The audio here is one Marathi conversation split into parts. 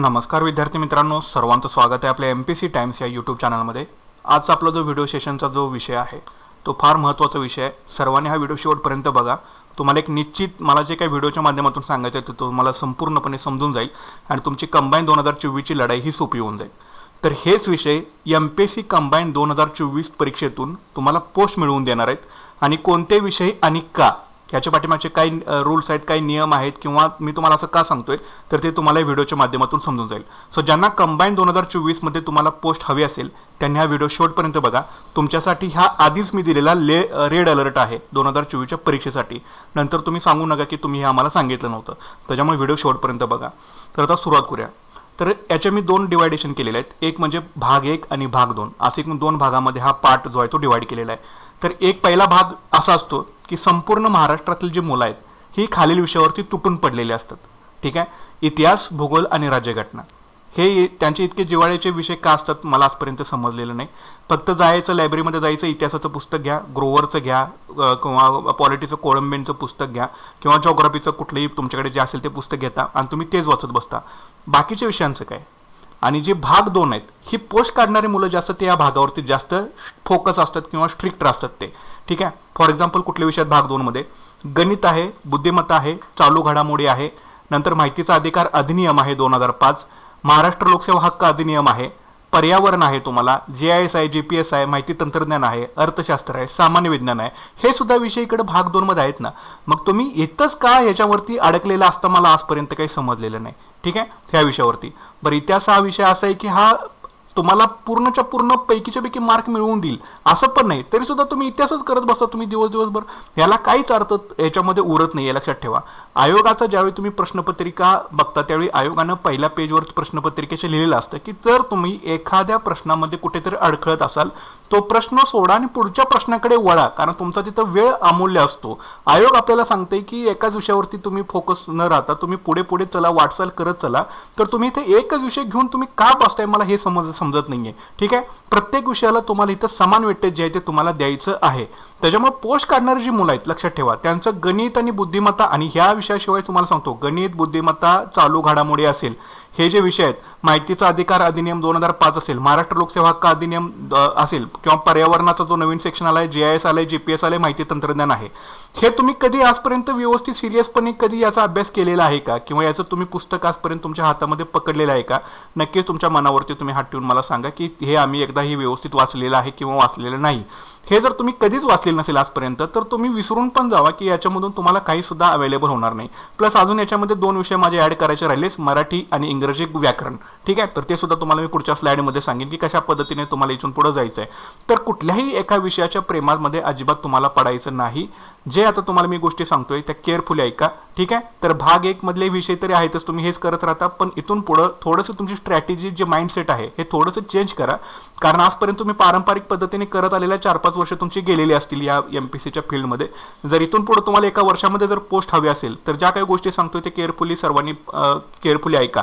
नमस्कार विद्यार्थी मित्रांनो, सर्वांचं स्वागत आहे आपल्या MPC टाइम्स या यूट्यूब चॅनलमध्ये। आज आपला जो व्हिडिओ सेशनचा जो विषय आहे तो फार महत्त्वाचा विषय आहे। सर्वांनी हा व्हिडिओ शेवटपर्यंत बघा। तुम्हाला एक निश्चित मला जे काही व्हिडिओच्या माध्यमातून सांगायचं आहे ते तुम्हाला संपूर्णपणे समजून जाईल आणि तुमची कंबाईन 2024 ची लढाई ही सोपी होऊन जाईल। तर हेच विषय MPSC कंबाईन 2024 परीक्षेतून तुम्हाला पोस्ट मिळवून देणार आहेत आणि कोणते विषय आणि का याच्या पाठीमागचे काही रूल्स आहेत, काही नियम आहेत किंवा मी तुम्हाला असं का सांगतोय तर ते तुम्हाला व्हिडिओच्या माध्यमातून समजून जाईल। सो ज्यांना कंबाईन 2024 मध्ये तुम्हाला पोस्ट हवी असेल त्यांनी हा व्हिडिओ शेवटपर्यंत बघा। तुमच्यासाठी हा आधीच मी दिलेला रेड अलर्ट आहे 2024 च्या परीक्षेसाठी। नंतर तुम्ही सांगू नका की तुम्ही हे आम्हाला सांगितलं नव्हतं, त्याच्यामुळे व्हिडिओ शेवटपर्यंत बघा। तर आता सुरुवात करूया। तर याचे मी दोन डिवायडेशन केलेले आहेत, एक म्हणजे भाग 1 आणि भाग 2 असे एकूण दोन भागामध्ये हा पार्ट जो आहे तो डिवाइड केलेला आहे। तर एक पहिला भाग असा असतो की संपूर्ण महाराष्ट्रातील जी मुलं आहेत ही खालील विषयावरती तुटून पडलेली असतात। ठीक आहे, इतिहास, भूगोल आणि राज्यघटना हे त्यांचे इतके जिव्हाळ्याचे विषय का असतात मला आजपर्यंत समजलेलं नाही। फक्त जायचं लायब्ररीमध्ये जायचं, इतिहासाचं पुस्तक घ्या, ग्रोवरचं घ्या किंवा पॉलिटीचं कोळंबेंचं पुस्तक घ्या किंवा जॉग्राफीचं कुठलंही तुमच्याकडे जे असेल ते पुस्तक घेता आणि तुम्ही तेच वाचत बसता। बाकीच्या विषयांचं काय? आणि जे भाग 2 आहेत ही पोस्ट काढणारे मुलं जास्त ते या भागावरती जास्त फोकस असतात किंवा स्ट्रिक्ट असतात ते। ठीक आहे, फॉर एक्झाम्पल कुठल्या विषयात भाग 2 मध्ये गणित आहे, बुद्धिमत्ता आहे, चालू घडामोडी आहे, नंतर माहितीचा अधिकार अधिनियम आहे 2005, महाराष्ट्र लोकसेवा हक्क अधिनियम आहे, पर्यावरण आहे, तुम्हाला GIS आहे, GPS आहे, माहिती तंत्रज्ञान आहे, अर्थशास्त्र आहे, सामान्य विज्ञान आहे, हे सुद्धा विषय इकडे भाग 2 मध्ये आहेत ना। मग तुम्ही इथंच का याच्यावरती अडकलेला असता मला आजपर्यंत काही समजलेलं नाही। ठीक आहे, ह्या विषयावरती बरं इतिहास हा विषय असा आहे की हा तुम्हाला पूर्णच्या पूर्ण पैकीच्या पैकी मार्क मिळवून देईल असं पण नाही, तरी सुद्धा तुम्ही इतिहासच करत बसता तुम्ही दिवसभर, याला काहीच अर्थ याच्यामध्ये उरत नाही, लक्षात ठेवा। आयोगाचा ज्यावेळी तुम्ही प्रश्नपत्रिका बघता त्यावेळी आयोगानं पहिल्या पेजवर प्रश्नपत्रिकेचे लिहिलेलं असतं की जर तुम्ही एखाद्या प्रश्नामध्ये कुठेतरी अडखळत असाल तो प्रश्न सोडा आणि पुढच्या प्रश्नाकडे वळा, कारण तुमचा तिथं वेळ अमूल्य असतो। आयोग आपल्याला सांगते की एकाच विषयावरती तुम्ही फोकस न राहता तुम्ही पुढे पुढे चला, वाटचाल करत चला। तर तुम्ही इथे एकच विषय घेऊन तुम्ही का बसताय मला हे समजत नाहीये। ठीक आहे, प्रत्येक विषयाला तुम्हाला इथं समान वेटेज जे आहे ते तुम्हाला द्यायचं आहे। त्याच्यामुळे पोस्ट काढणारी जी मुलं आहेत लक्षात ठेवा त्यांचं गणित आणि बुद्धिमत्ता, आणि ह्या विषयाशिवाय तुम्हाला सांगतो गणित, बुद्धिमत्ता, चालू घडामोडी असेल हे जे विषय आहेत, माहितीचा अधिकार अधिनियम 2005 असेल, महाराष्ट्र लोकसेवा हक्क अधिनियम असेल किंवा पर्यावरणाचा जो नवीन सेक्शन आलाय, GIS आलाय, GPS आलाय, माहिती तंत्रज्ञान आहे, हे तुम्ही कधी आजपर्यंत व्यवस्थित सिरियसपणे कधी याचा अभ्यास केलेला आहे का किंवा याचं तुम्ही पुस्तक आजपर्यंत तुमच्या हातामध्ये पकडलेलं आहे का? नक्कीच तुमच्या मनावरती तुम्ही हात ठेवून मला सांगा की हे आम्ही एकदाही व्यवस्थित वाचलेलं आहे किंवा वाचलेलं नाही। हे जर तुम्ही कधीच वाचलेलं नसेल आजपर्यंत तर तुम्ही विसरून पण जावा की याच्यामधून तुम्हाला काही सुद्धा अवेलेबल होणार नाही। प्लस अजून याच्यामध्ये 2 विषय माझे ऍड करायचे राहिलेच, मराठी आणि इंग्रजी व्याकरण। ठीक आहे, तर ते सुद्धा तुम्हाला मी पुढच्या स्लाइडमध्ये सांगेन की कशा पद्धतीने तुम्हाला इथून पुढे जायचं आहे। तर कुठल्याही एका विषयाच्या प्रेमामध्ये अजिबात तुम्हाला पडायचं नाही। जे आता तुम्हाला मी गोष्टी सांगतोय त्या केअरफुली ऐका। ठीक आहे, तर भाग 1 मधले विषय तरी आहेतच, तुम्ही हेच करत राहता, पण इथून पुढे थोडंसं तुमची स्ट्रॅटेजी जे माइंडसेट आहे हे थोडंसं चेंज करा, कारण आजपर्यंत तुम्ही पारंपरिक पद्धतीने करत आलेल्या 4-5 वर्ष तुमची गेलेली असतील या MPSCच्या फील्डमध्ये। जर इथून पुढे तुम्हाला एका वर्षामध्ये जर पोस्ट हवी असेल तर ज्या काही गोष्टी सांगतोय ते केअरफुली सर्वांनी केअरफुली ऐका।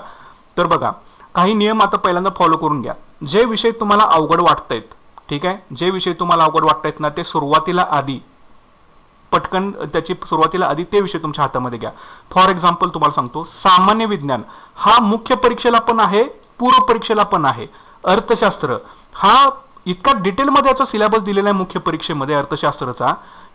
तर बघा, काही नियम आता पहिल्यांदा फॉलो करून घ्या। जे विषय तुम्हाला अवघड वाटतायत, ठीक आहे, जे विषय तुम्हाला अवघड वाटतायत ना ते सुरुवातीला आधी पटकन त्याची सुरुवातीला आधी ते विषय तुमच्या हातामध्ये घ्या। फॉर एक्झाम्पल तुम्हाला सांगतो सामान्य विज्ञान हा मुख्य परीक्षेला पण आहे, पूर्व परीक्षेला पण आहे। अर्थशास्त्र हा इतका डिटेलमध्ये याचा सिलेबस दिलेला आहे मुख्य परीक्षेमध्ये अर्थशास्त्राचा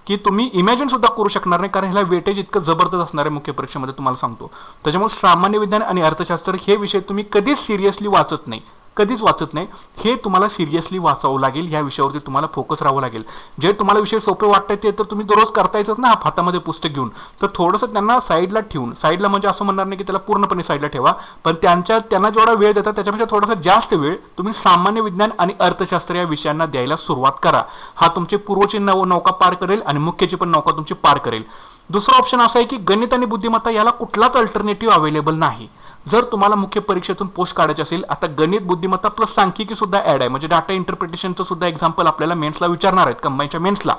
की तुम्ही इमॅजिन सुद्धा करू शकणार नाही, कारण ह्याला वेटेज इतकं जबरदस्त असणार आहे मुख्य परीक्षेमध्ये तुम्हाला सांगतो। त्याच्यामुळे सामान्य विज्ञान आणि अर्थशास्त्र हे विषय तुम्ही कधीच सिरियसली वाचत नाही, कधीच वाचत नाही, हे तुम्हाला सिरियसली वाचावं लागेल, ह्या विषयावरती तुम्हाला फोकस राहावं लागेल। जे तुम्हाला विषय सोपे वाटतात ते तर तुम्ही दररोज करतायच ना हातामध्ये पुस्तक घेऊन, तर थोडंसं त्यांना साईडला ठेवून, साईडला म्हणजे असं म्हणणार नाही की त्याला पूर्णपणे साईडला ठेवा, पण त्यांना जेवढा वेळ देतात त्याच्यापेक्षा थोडासा जास्त वेळ तुम्ही सामान्य विज्ञान आणि अर्थशास्त्र या विषयांना द्यायला सुरुवात करा। हा तुमची पूर्वची नौका पार करेल आणि मुख्यची पण नौका तुमची पार करेल। दुसरा ऑप्शन असा आहे की गणित आणि बुद्धिमत्ता याला कुठलाच अल्टरनेटिव्ह अवेलेबल नाही। जर तुम्हाला मुख्य परीक्षेतून पोस्ट काढायची असेल, आता गणित, बुद्धिमत्ता प्लस सांख्यिकी सुद्धा ऍड आहे, म्हणजे डाटा इंटरप्रिटेशनचं सुद्धा एक्झाम्पल आपल्याला मेन्सला विचारणार आहेत, कंबाईनच्या मेन्सला।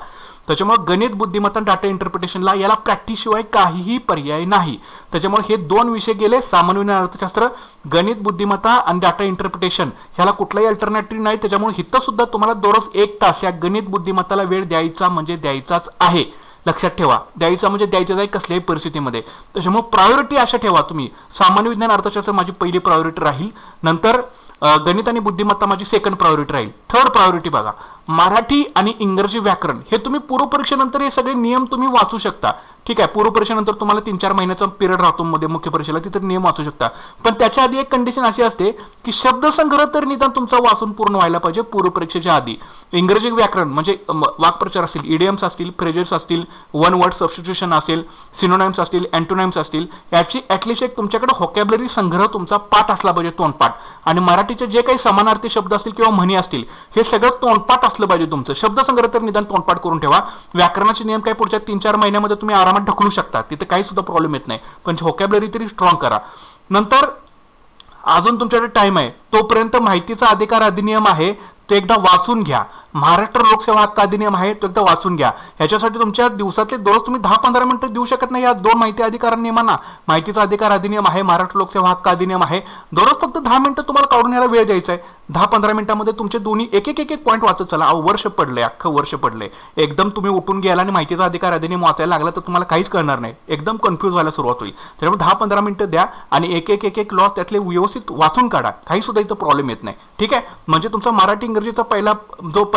त्याच्यामुळे गणित, बुद्धिमत्ता, डाटा इंटरप्रिटेशनला याला प्रॅक्टिस शिवाय काहीही पर्याय नाही। त्याच्यामुळे हे 2 विषय गेले, सामान्य विज्ञान, अर्थशास्त्र, गणित, बुद्धिमत्ता आणि डाटा इंटरप्रिटेशन ह्याला कुठलाही अल्टरनेटिव्ह नाही। त्याच्यामुळे इथं सुद्धा तुम्हाला दररोज 1 तास या गणित, बुद्धिमत्ताला वेळ द्यायचा म्हणजे द्यायचाच आहे। लक्षात ठेवा. द्यायचं म्हणजे द्यायचं आहे कसल्याही परिस्थितीमध्ये. त्याच्यामुळे प्रायोरिटी अशा ठेवा तुम्ही, सामान्य विज्ञान अर्थशास्त्र माझी पहिली प्रायोरिटी राहील, नंतर गणित आणि बुद्धिमत्ता माझी सेकंड प्रायोरिटी राहील. थर्ड प्रायोरिटी बघा, मराठी आणि इंग्रजी व्याकरण. हे तुम्ही पूर्वपरीक्षेनंतर हे सगळे नियम तुम्ही वाचू शकता. ठीक आहे, पूर्वपरीक्षेनंतर तुम्हाला 3-4 महिन्याचा पिरियड राहतो मध्ये मुख्य परीक्षेला, तिथे नियम वाचू शकता. पण त्याच्या आधी एक कंडिशन अशी असते की शब्दसंग्रह तर निदान तुमचा वाचून पूर्ण व्हायला पाहिजे पूर्वपरीक्षेच्या आधी. इंग्रजी व्याकरण म्हणजे वाक्प्रचार असतील, इडियम्स असतील, फ्रेजेस असतील, वन वर्ड सबस्टिट्यूशन असेल, सिनोनाइम्स असतील, अँटोनाइम्स असतील, याची ॲटलिस्ट एक तुमच्याकडे व्होकॅब्युलरी संग्रह तुमचा पाठ असला पाहिजे, तोंडपाठ. आणि मराठीचे जे काही समानार्थी शब्द असतील किंवा म्हणी असतील हे सगळं तोंडपाठ असलं पाहिजे तुमचं. शब्दसंग्रह तर निदान तोंडपाठ करून ठेवा. व्याकरणाचे नियम काय पुढच्या 3-4 महिन्यामध्ये तुम्ही आरामात ढकलू शकता, तिथे काही सुद्धा प्रॉब्लेम येत नाही, पण व्होकॅब्युलरी तरी स्ट्रॉंग करा. नंतर अजून तुमच्याकडे टाइम आहे, तोपर्यंत माहितीचा अधिकार अधिनियम आहे तो एकदा वाचून घ्या. महाराष्ट्र लोकसेवा हक्क अधिनियम आहे तो एकदा वाचून घ्या. ह्याच्यासाठी तुमच्या दिवसातले दररोज तुम्ही 10-15 मिनिटं देऊ शकत नाही या 2 माहिती अधिकार नियमांना. माहितीचा अधिकार अधिनियम आहे, महाराष्ट्र लोकसेवा हक्क अधिनियम आहे. दररोज फक्त 10 मिनिटं तुम्हाला काढून यायला वेळ द्यायचा आहे. 10-15 मिनिटांमध्ये तुमचे दोन्ही एक एक पॉईंट वाचत चला. वर्ष पडले, अख्खं वर्ष पडले. एकदम तुम्ही उठून गेला आणि माहितीचा अधिकार अधिनियम वाचायला लागला तर तुम्हाला काहीच कळणार नाही, एकदम कन्फ्यूज व्हायला सुरुवात होईल. त्यामुळे 10-15 मिनिटं द्या आणि एक लॉस त्यातले व्यवस्थित वाचून काढा, काही सुद्धा इथं प्रॉब्लेम येत नाही. ठीक आहे, म्हणजे तुमचा मराठी इंग्रजीचा पहिला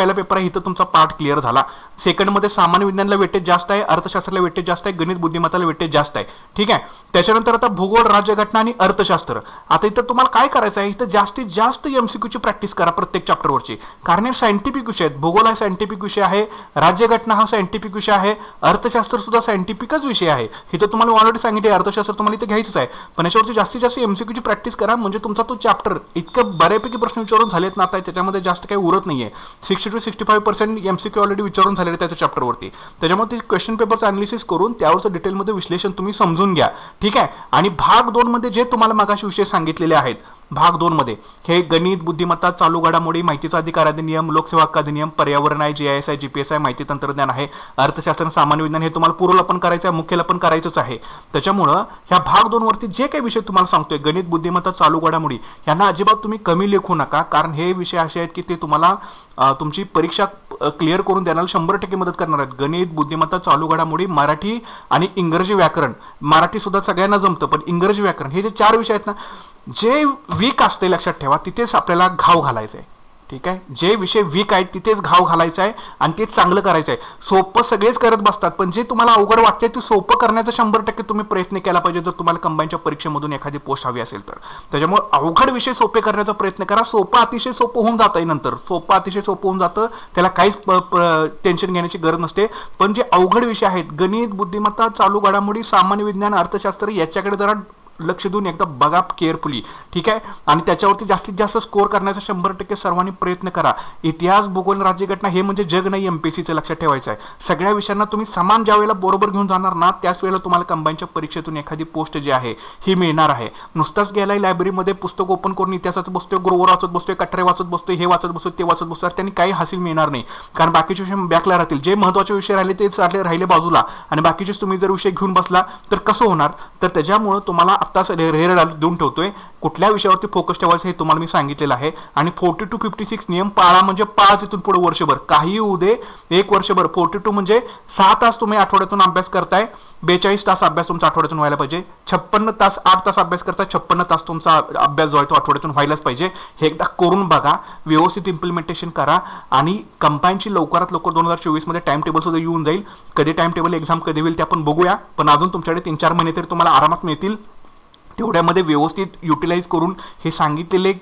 पेपर आहे इथं तुमचा पार्ट क्लिअर झाला. सेकंडमध्ये सामान्य विज्ञानाला वेटेज जास्त आहे, अर्थशास्त्राला वेटेज जास्त आहे, गणित बुद्धिमत्ताला वेटेज जास्त आहे. ठीक आहे, त्याच्यानंतर आता भूगोल, राज्यघटना आणि अर्थशास्त्र. आता इथं तुम्हाला काय करायचं आहे, इथं जास्तीत जास्त एमसीक्यूची प्रॅक्टिस करा प्रत्येक चॅप्टरवरची, कारण हे सायंटिफिक विषय आहेत. भूगोल हा सायंटिफिक विषय आहे, राज्यघटना हा सायंटिफिक विषय आहे, अर्थशास्त्र सुद्धा सायंटिफिकच विषय आहे. इथं तुम्हाला ऑलरेडी सांगितले अर्थशास्त्र तुम्हाला इथे घ्यायचंच आहे, पण याच्यावरती जास्तीत जास्त एमसीक्यूची प्रॅक्टिस करा, म्हणजे तुमचा तो चॅप्टर इतकं बऱ्यापैकी प्रश्न विचारून झालेत ना आता त्याच्यामध्ये जास्त काही उरत नाहीये. 60 to 65% एमसीक्यू ऑलरेडी विचारून झालेले त्याच्या चॅप्टरवरती. त्याच्यामुळे ते क्वेश्चन पेपरचं अनालिसिस करून त्यावरचं डिटेलमध्ये विश्लेषण तुम्ही समजून घ्या. ठीक आहे, आणि भाग 2 मध्ये जे तुम्हाला मागाशी विषय सांगितलेले आहेत, भाग 2 मध्ये हे गणित, बुद्धिमत्ता, चालू घडामोडी, माहितीचा अधिकार अधिनियम, लोकसेवा हक्क अधिनियम, पर्यावरण आहे, जीआयएस आहे, जीपीएस आहे, माहिती तंत्रज्ञान आहे, अर्थशास्त्र, सामान्य विज्ञान, हे तुम्हाला पूर्वला पण करायचं आहे, मुख्यला पण करायचंच आहे. त्याच्यामुळं ह्या भाग 2 वरती जे काही विषय तुम्हाला सांगतोय, गणित, बुद्धिमत्ता, चालू घडामोडी, यांना अजिबात तुम्ही कमी लेखू नका, कारण हे विषय असे आहेत की ते तुम्हाला तुमची परीक्षा क्लिअर करून देण्याला 100% मदत करणार आहेत. गणित, बुद्धिमत्ता, चालू घडामोडी, मराठी आणि इंग्रजी व्याकरण. मराठी सुद्धा सगळ्यांना जमतं, पण इंग्रजी व्याकरण हे जे 4 विषय आहेत ना, जे वीक असते लक्षात ठेवा, तिथेच आपल्याला घाव घालायचं आहे. ठीक आहे, जे विषय वीक आहेत तिथेच घाव घालायचा आहे आणि ते चांगलं करायचं आहे. सोपं सगळेच करत बसतात, पण जे तुम्हाला अवघड वाटते ते सोपं करण्याचा 100% तुम्ही प्रयत्न केला पाहिजे, जर तुम्हाला कंबाईनच्या परीक्षेमधून एखादी पोस्ट हवी असेल तर. त्याच्यामुळे अवघड विषय सोपे करण्याचा प्रयत्न करा. सोपं अतिशय सोपं होऊन जातं, नंतर सोपं अतिशय सोपं होऊन जातं, त्याला काहीच टेन्शन घेण्याची गरज नसते. पण जे अवघड विषय आहेत, गणित, बुद्धिमत्ता, चालू घडामोडी, सामान्य विज्ञान, अर्थशास्त्र, याच्याकडे जरा लक्ष देऊन एकदा बघा केअरफुली. ठीक आहे, आणि त्याच्यावरती जास्तीत जास्त स्कोअर करण्याचा 100% सर्वांनी प्रयत्न करा. इतिहास, भूगोल, राज्यघटना हे म्हणजे जग नाही, एमपीसीचं लक्षात ठेवायचं आहे. सगळ्या विषयांना तुम्ही समान ज्या वेळेला बरोबर घेऊन जाणार ना, त्याच वेळेला तुम्हाला कंबाईनच्या परीक्षेतून एखादी पोस्ट जी आहे ही मिळणार आहे. नुसताच गेलाय लायब्ररीमध्ये पुस्तक ओपन करून इतिहासाचं बसतोय, ग्रोवर वाचत बसतोय, कटरे वाचत बसतोय, हे वाचत बसतोय, ते वाचत बसतोय, त्यांनी काही हासिल मिळणार नाही, कारण बाकीचे विषय बॅकला राहतील. जे महत्त्वाचे विषय राहिले तेच राहिले बाजूला, आणि बाकीचेच तुम्ही जर विषय घेऊन बसला तर कसं होणार. तर त्याच्यामुळं तुम्हाला आत्ताच देऊन ठेवतोय, कुठल्या विषयावरती फोकस ठेवायचं हे तुम्हाला मी सांगितलेलं आहे. आणि 40 to 56 नियम पाळा, म्हणजे 5 इथून पुढे वर्षभर काही होऊ दे, 1 वर्षभर 42 म्हणजे 6 तास तुम्ही आठवड्यातून अभ्यास करताय, 42 तास अभ्यास तुमचा आठवड्यातून व्हायला पाहिजे. 56 तास 8 तास अभ्यास करताय, 56 तास तुमचा अभ्यास जो आहे तो आठवड्यातून व्हायलाच पाहिजे. हे एकदा करून बघा, व्यवस्थित इम्प्लिमेंटेशन करा, आणि कंबाईनची लवकरात लवकर 2024 मध्ये टाइम टेबल सुद्धा येऊन जाईल. कधी टाइम टेबल एक्झाम कधी होईल ते आपण बघूया, पण अजून तुमच्याकडे 3-4 महिने तरी तुम्हाला आरामात मिळतील. तेवढ्यामध्ये व्यवस्थित युटिलाइज करून हे सांगितलेले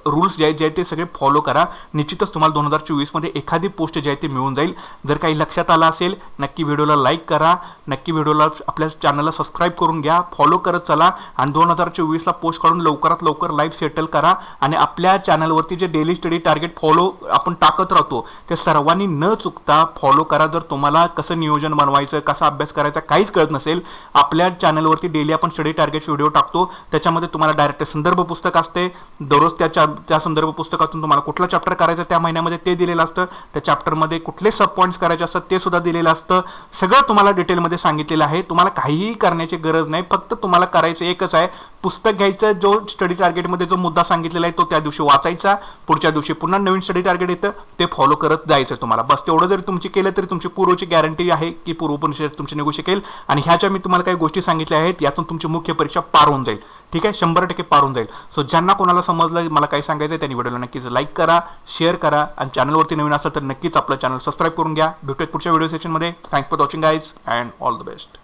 रूल्स जे आहेत ते सगळे फॉलो करा. निश्चितच तुम्हाला 2024 मध्ये एखादी पोस्ट जी आहे ते मिळून जाईल. जर काही लक्षात आलं असेल नक्की व्हिडिओला लाईक करा, नक्की व्हिडिओला आपल्या चॅनलला सबस्क्राईब करून घ्या, फॉलो करत चला, आणि 2024ला पोस्ट काढून लवकरात लवकर लाईव्ह सेटल करा. आणि आपल्या चॅनलवरती जे डेली स्टडी टार्गेट फॉलो आपण टाकत राहतो ते सर्वांनी न चुकता फॉलो करा. जर तुम्हाला कसं नियोजन बनवायचं, कसा अभ्यास करायचा काहीच कळत नसेल, आपल्या चॅनलवरती डेली आपण स्टडी टार्गेट व्हिडिओ टाकतो, त्याच्यामध्ये तुम्हाला डायरेक्ट संदर्भ पुस्तक असते, दररोज त्या संदर्भ पुस्तकातून तुम्हाला कुठला चॅप्टर करायचं त्या महिन्यामध्ये ते दिलेलं असतं, त्या चॅप्टरमध्ये कुठले सब पॉईंट्स करायचे असतात ते सुद्धा दिलेलं असतं, सगळं तुम्हाला डिटेलमध्ये सांगितलेलं आहे. तुम्हाला काहीही करण्याची गरज नाही, फक्त तुम्हाला करायचं एकच आहे, पुस्तक घ्यायचं, जो स्टडी टार्गेटमध्ये जो मुद्दा सांगितलेला आहे तो त्या दिवशी वाचायचा, पुढच्या दिवशी पुन्हा नवीन स्टडी टार्गेट येतं ते फॉलो करत जायचं तुम्हाला. बस तेवढं जरी तुमची केलं तरी तुमची पूर्वची गॅरंटी आहे की पूर्व परीक्षा तुमची निघू शकेल. आणि ह्या ज्या मी तुम्हाला काही गोष्टी सांगितल्या आहेत यातून तुमची मुख्य परीक्षा पार होऊन जाईल. ठीक आहे, 100% पार होऊन जाईल. सो ज्यांना कोणाला समजलं मला काय सांगायचं आहे त्यांनी व्हिडिओला नक्कीच लाईक करा, शेअर करा आणि चॅनलवरती नवीन असेल तर नक्कीच आपलं चॅनल सबस्क्राईब करून घ्या. भेटूया पुढच्या व्हिडिओ सेशनमध्ये. Thanks for watching guys and all the best.